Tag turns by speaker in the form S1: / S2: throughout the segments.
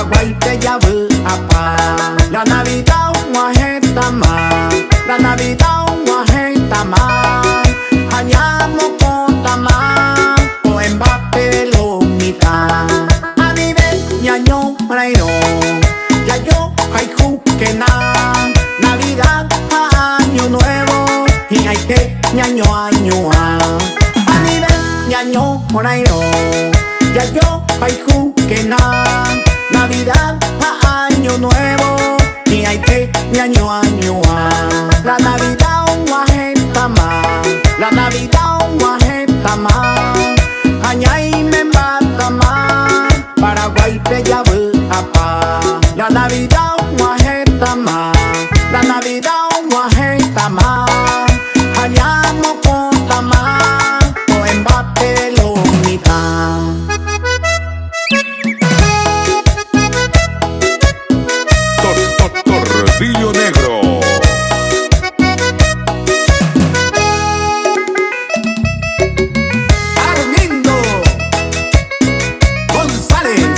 S1: Paraguay te llave apa. La Navidad guajeta más, la Navidad guajeta más. Hañamos con tamá, o Mbappé lo mitad. A nivel ñaño reino, ya yo hay que na. Navidad a año nuevo, y hay que ñaño año a. A nivel ñaño reino, ya yo hay que na. Navidad a año nuevo, y hay que año año a. La Navidad guajeta más, la Navidad guajeta más. Añay me mata más, Paraguay te llave apa. La Navidad guajeta más, la Navidad guajeta más. Añamos con tamá, o Mbappé lo mitad.
S2: Tordillo Negro.
S1: Armindo González.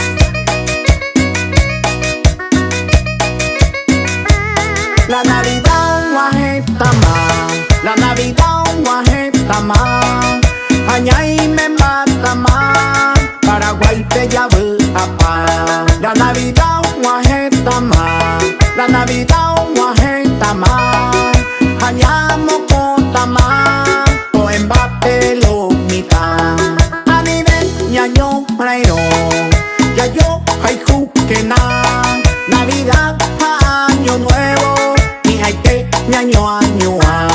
S1: La Navidad guajeta más, la Navidad guajeta más. Añay me mata más, Paraguay te llave apa. La Navidad guajeta más, la Navidad guajeta más. Añamos con tamá, o Mbappé lo mitad. A nivel ñaño reino, ya yo hay que na. Navidad a año nuevo, y hay que ñaño año a.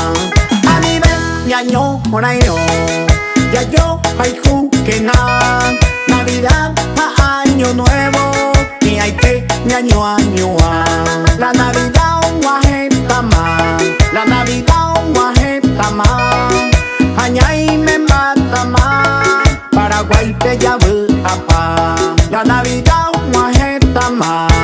S1: A nivel ñaño reino, ya yo hay que na. Navidad a año nuevo, y hay que año año a. La Navidad guajeta más, la Navidad guajeta más. Añay me mata más, Paraguay te llave apa. La Navidad guajeta más.